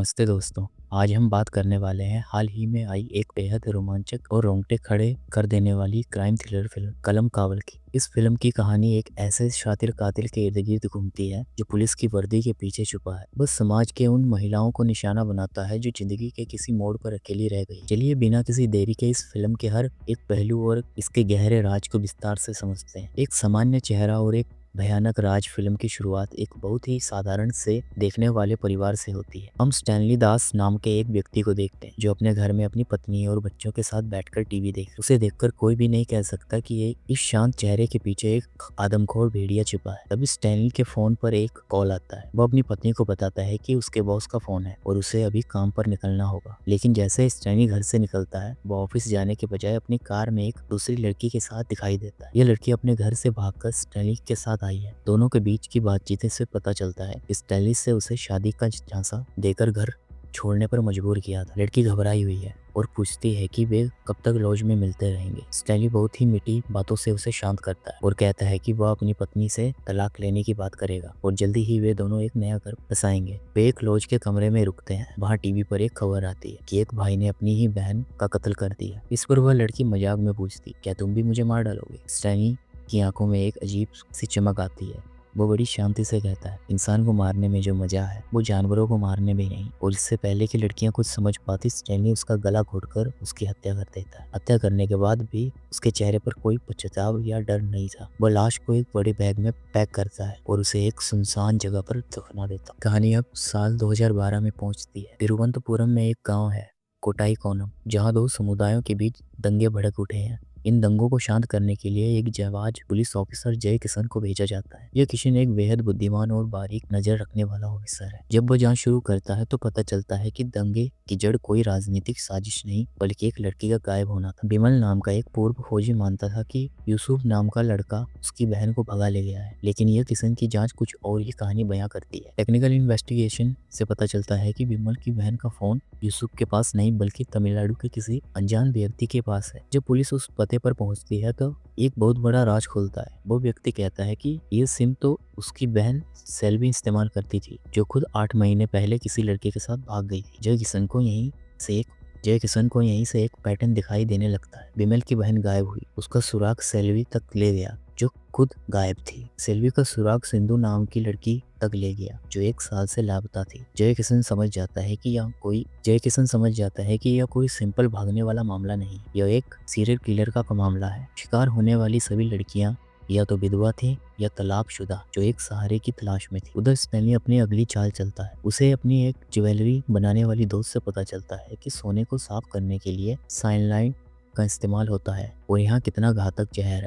नमस्ते दोस्तों। आज हम बात करने वाले हैं हाल ही में आई एक बेहद रोमांचक और रोंगटे खड़े कर देने वाली क्राइम थ्रिलर फिल्म कलम कावल की। इस फिल्म की कहानी एक ऐसे शातिर कातिल के इर्द गिर्द घूमती है जो पुलिस की वर्दी के पीछे छुपा है, बस समाज के उन महिलाओं को निशाना बनाता है जो जिंदगी के किसी मोड़ पर अकेली रह गई। चलिए बिना किसी देरी के इस फिल्म के हर एक पहलू और इसके गहरे राज को विस्तार से समझते हैं। एक सामान्य चेहरा और एक भयानक राज फिल्म की शुरुआत एक बहुत ही साधारण से देखने वाले परिवार से होती है। हम स्टैनली दास नाम के एक व्यक्ति को देखते हैं जो अपने घर में अपनी पत्नी और बच्चों के साथ बैठकर टीवी देख। उसे देखकर कोई भी नहीं कह सकता कि ये इस शांत चेहरे के पीछे एक आदमखोर भेड़िया छिपा है। तभी स्टैनली के फोन पर एक कॉल आता है। वो अपनी पत्नी को बताता है कि उसके बॉस का फोन है और उसे अभी काम पर निकलना होगा। लेकिन जैसे स्टैनली घर से निकलता है वो ऑफिस जाने के बजाय अपनी कार में एक दूसरी लड़की के साथ दिखाई देता है। यह लड़की अपने घर से भागकर स्टैनली के साथ आई है। दोनों के बीच की बातचीत से पता चलता है कि स्टैनली से उसे शादी का झांसा देकर घर छोड़ने पर मजबूर किया था। लड़की घबराई हुई है और पूछती है कि वे कब तक लॉज में मिलते रहेंगे। स्टैनली बहुत ही मीठी बातों से उसे शांत करता है और कहता है कि वह अपनी पत्नी से तलाक लेने की बात करेगा और जल्दी ही वे दोनों एक नया घर बसाएंगे। वे एक लॉज के कमरे में रुकते हैं। वहाँ टीवी पर एक खबर आती है कि एक भाई ने अपनी ही बहन का कत्ल कर दिया। इस पर वह लड़की मजाक में पूछती, क्या तुम भी मुझे मार डालोगे? स्टैनली की आंखों में एक अजीब सी चमक आती है। वो बड़ी शांति से कहता है, इंसान को मारने में जो मजा है वो जानवरों को मारने में नहीं। और इससे पहले कि लड़कियां कुछ समझ पाती, स्टैनली उसका गला घोटकर उसकी हत्या कर देता है। हत्या करने के बाद भी उसके चेहरे पर कोई पश्चाताप या डर नहीं था। वो लाश को एक बड़े बैग में पैक करता है और उसे एक सुनसान जगह पर दफना देता है। कहानी अब साल 2012 में पहुंचती है। तिरुवनंतपुरम में एक गाँव है कोटाई कोनम, जहाँ दो समुदायों के बीच दंगे भड़क उठे हैं। इन दंगों को शांत करने के लिए एक जाबाज पुलिस ऑफिसर जय किशन को भेजा जाता है। यह किशन एक बेहद बुद्धिमान और बारीक नजर रखने वाला ऑफिसर है। जब वो जांच शुरू करता है तो पता चलता है कि दंगे की जड़ कोई राजनीतिक साजिश नहीं बल्कि एक लड़की का गायब होना था। बिमल नाम का एक पूर्व फौजी मानता था कि यूसुफ नाम का लड़का उसकी बहन को भगा ले गया है, लेकिन यह किशन की जांच कुछ और ही कहानी बयां करती है। टेक्निकल इन्वेस्टिगेशन से पता चलता है कि बिमल की बहन का फोन यूसुफ के पास नहीं बल्कि तमिलनाडु के किसी अनजान व्यक्ति के पास है। जब पुलिस उस पते पर पहुंचती है तो एक बहुत बड़ा राज खुलता है। वो व्यक्ति कहता है कि ये सिम तो उसकी बहन सेल्वी इस्तेमाल करती थी, जो खुद 8 महीने पहले किसी लड़के के साथ भाग गई थी। जय किशन को यहीं से एक पैटर्न दिखाई देने लगता है। बिमल की बहन गायब हुई, उसका सुराग सेल्वी तक ले गया जो खुद गायब थी। सेल्वी का सुराग सिंधु नाम की लड़की तक ले गया जो 1 साल से लापता थी। जय किशन समझ जाता है कि यह कोई सिंपल भागने वाला मामला नहीं, यह एक सीरियल किलर का मामला है। शिकार होने वाली सभी लड़कियां या तो विधवा थी या तलाकशुदा जो एक सहारे की तलाश में थी। उधर स्टैनली अपनी अगली चाल चलता है। उसे अपनी एक ज्वेलरी बनाने वाली दोस्त से पता चलता है कि सोने को साफ करने के लिए साइनाइड का इस्तेमाल होता है और यहाँ कितना घातक जहर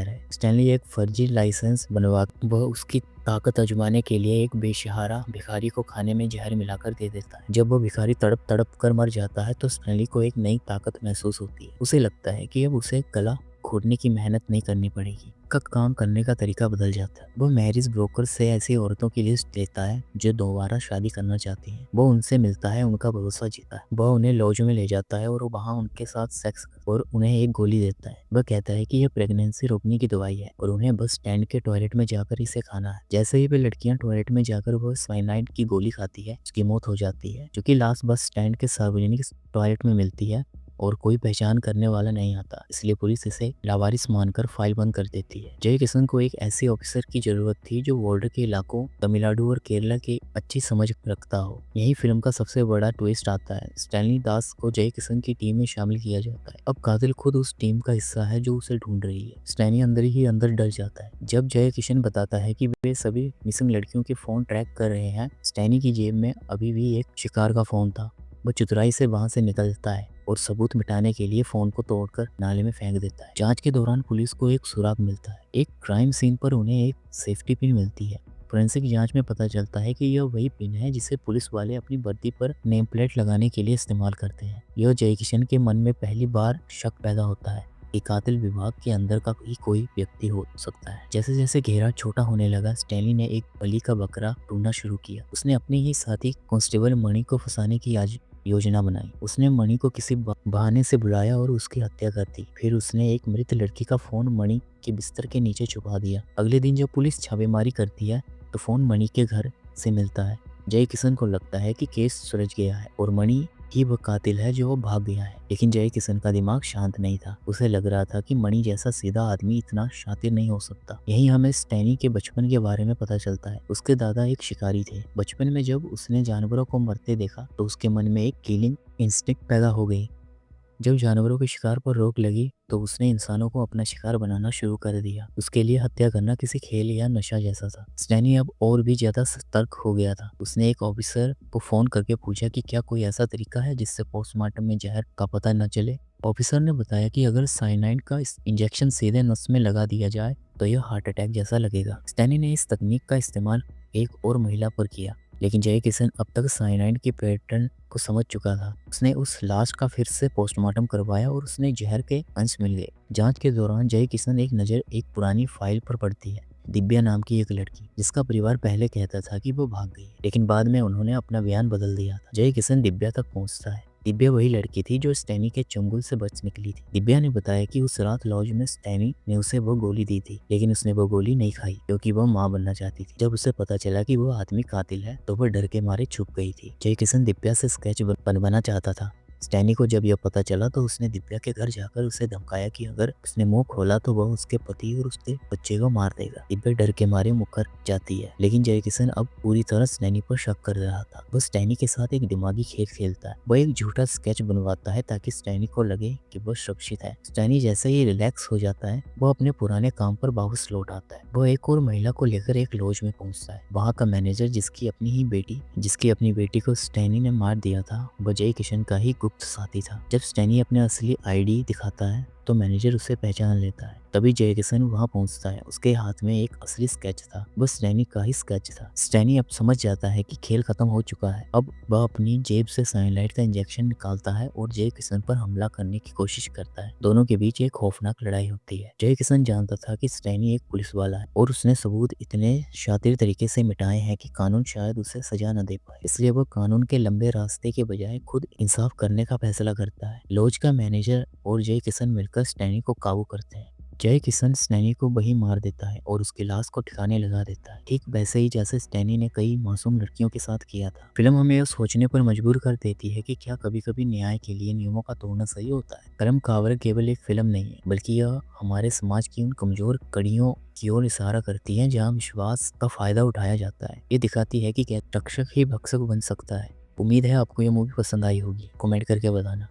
है। स्टैनली एक फर्जी लाइसेंस बनवा वह उसकी ताकत आजमाने के लिए एक बेसहारा भिखारी को खाने में जहर मिलाकर दे देता है। जब वो भिखारी तड़प तड़प कर मर जाता है तो स्टैनली को एक नई ताकत महसूस होती है। उसे लगता है कि अब उसे गला खोदने की मेहनत नहीं करनी पड़ेगी। काम करने का तरीका बदल जाता है। वो मैरिज ब्रोकर से ऐसी औरतों की लिस्ट लेता है जो दोबारा शादी करना चाहती हैं। वो उनसे मिलता है, उनका भरोसा जीता है। वह उन्हें लॉज में ले जाता है और वहाँ उनके साथ सेक्स और उन्हें एक गोली देता है। वह कहता है कि यह प्रेगनेंसी रोकने की दवाई है और उन्हें बस स्टैंड के टॉयलेट में जाकर इसे खाना है। जैसे ही वे लड़कियां टॉयलेट में जाकर वह साइनाइड की गोली खाती है, उसकी मौत हो जाती है, क्योंकि लाश बस स्टैंड के सार्वजनिक टॉयलेट में मिलती है और कोई पहचान करने वाला नहीं आता। इसलिए पुलिस इसे लावारिस मानकर फाइल बंद कर देती है। जय किशन को एक ऐसे ऑफिसर की जरूरत थी जो बॉर्डर के इलाकों तमिलनाडु और केरला की अच्छी समझ रखता हो। यही फिल्म का सबसे बड़ा ट्विस्ट आता है। स्टैनली दास को जय किशन की टीम में शामिल किया जाता है। अब कातिल खुद उस टीम का हिस्सा है जो उसे ढूंढ रही है। स्टैनली अंदर ही अंदर डर जाता है जब जय किशन बताता है कि वे सभी मिसिंग लड़कियों के फोन ट्रैक कर रहे हैं। स्टैनी की जेब में अभी भी एक शिकार का फोन था। वो चतुराई से वहां से निकलता है और सबूत मिटाने के लिए फोन को तोड़कर नाले में फेंक देता है। जांच के दौरान पुलिस को एक सुराग मिलता है। एक क्राइम सीन पर उन्हें एक सेफ्टी पिन मिलती है। फोरेंसिक जांच में पता चलता है कि यह वही पिन है जिसे पुलिस वाले अपनी वर्दी पर नेम प्लेट लगाने के लिए इस्तेमाल करते हैं। यह जय किशन के मन में पहली बार शक पैदा होता है कि कातिल विभाग के अंदर का ही कोई व्यक्ति हो सकता है। जैसे जैसे घेरा छोटा होने लगा, स्टैनली ने एक बलि का बकरा ढूंढना शुरू किया। उसने अपने ही साथी कांस्टेबल मणि को फंसाने की योजना बनाई। उसने मणि को किसी बहाने से बुलाया और उसकी हत्या कर दी। फिर उसने एक मृत लड़की का फोन मणि के बिस्तर के नीचे छुपा दिया। अगले दिन जब पुलिस छापेमारी करती है तो फोन मणि के घर से मिलता है जय किशन को लगता है कि केस सुलझ गया है और मणि ही वो कातिल है जो वो भाग गया है। लेकिन जय किशन का दिमाग शांत नहीं था। उसे लग रहा था कि मणि जैसा सीधा आदमी इतना शातिर नहीं हो सकता। यही हमें स्टैनी के बचपन के बारे में पता चलता है। उसके दादा एक शिकारी थे। बचपन में जब उसने जानवरों को मरते देखा तो उसके मन में एक किलिंग इंस्टिंक्ट पैदा हो गई। जब जानवरों के शिकार पर रोक लगी तो उसने इंसानों को अपना शिकार बनाना शुरू कर दिया। उसके लिए हत्या करना किसी खेल या नशा जैसा था। स्टैनी अब और भी ज्यादा सतर्क हो गया था। उसने एक ऑफिसर को फोन करके पूछा कि क्या कोई ऐसा तरीका है जिससे पोस्टमार्टम में जहर का पता न चले। ऑफिसर ने बताया कि अगर साइनाइड का इंजेक्शन सीधे नस में लगा दिया जाए तो यह हार्ट अटैक जैसा लगेगा। स्टैनी ने इस तकनीक का इस्तेमाल एक और महिला पर किया, लेकिन जय किशन अब तक साइनाइड के पैटर्न को समझ चुका था। उसने उस लाश का फिर से पोस्टमार्टम करवाया और उसने जहर के अंश मिल गए। जांच के दौरान जय किशन एक नज़र एक पुरानी फाइल पर पड़ती है। दिव्या नाम की एक लड़की जिसका परिवार पहले कहता था कि वो भाग गई, लेकिन बाद में उन्होंने अपना बयान बदल दिया था। जय किशन दिव्या तक पहुंचता है। दिव्या वही लड़की थी जो स्टैनी के चंगुल से बच निकली थी। दिव्या ने बताया कि उस रात लॉज में स्टैनी ने उसे वो गोली दी थी, लेकिन उसने वो गोली नहीं खाई क्योंकि वो माँ बनना चाहती थी। जब उसे पता चला कि वो आदमी कातिल है तो वो डर के मारे छुप गई थी। जय किशन दिव्या से स्केच बनवाना चाहता था। स्टैनी को जब यह पता चला तो उसने दिव्या के घर जाकर उसे धमकाया कि अगर उसने मुंह खोला तो वह उसके पति और उसके बच्चे को मार देगा। दिव्या डर के मारे मुकर जाती है, लेकिन जय किशन अब पूरी तरह स्टैनी पर शक कर रहा था। वह स्टैनी के साथ एक दिमागी खेल खेलता है। वह एक झूठा स्केच बनवाता है ताकि स्टैनी को लगे कि वह सुरक्षित है। स्टैनी जैसे ही रिलैक्स हो जाता है वह अपने पुराने काम पर वापस लौट आता है। वह एक और महिला को लेकर एक लॉज में पहुंचता है। वहाँ का मैनेजर जिसकी अपनी बेटी को स्टैनी ने मार दिया था, वह जय किशन का ही गुप्त साथी था। जब स्टैनी अपने असली आईडी दिखाता है तो मैनेजर उसे पहचान लेता है। तभी जय किशन वहाँ पहुंचता है। उसके हाथ में एक असली स्केच था। वह स्टैनी का ही स्केच था। स्टैनी अब समझ जाता है कि खेल खत्म हो चुका है। अब वह अपनी जेब से साइनाइड का इंजेक्शन निकालता है और जय किशन पर हमला करने की कोशिश करता है। दोनों के बीच एक खौफनाक लड़ाई होती है। जय किशन जानता था कि स्टैनी एक पुलिस वाला है और उसने सबूत इतने शातिर तरीके से मिटाए हैं कि कानून शायद उसे सजा न दे पाए। इसलिए वह कानून के लंबे रास्ते के बजाय खुद इंसाफ करने का फैसला करता है। लॉज का मैनेजर और जय किशन मिलकर स्टैनी को काबू करते हैं। जय किशन स्टैनी को वहीं मार देता है और उसकी लाश को ठिकाने लगा देता है, ठीक वैसे ही जैसे स्टैनी ने कई मासूम लड़कियों के साथ किया था। फिल्म हमें यह सोचने पर मजबूर कर देती है कि क्या कभी कभी न्याय के लिए नियमों का तोड़ना सही होता है। कलम कावड़ केवल एक फिल्म नहीं है, बल्कि यह हमारे समाज की उन कमजोर कड़ियों की ओर इशारा करती है जहाँ विश्वास का फायदा उठाया जाता है। ये दिखाती है कि क्या रक्षक ही भक्षक बन सकता है। उम्मीद है आपको ये मूवी पसंद आई होगी। कमेंट करके बताना।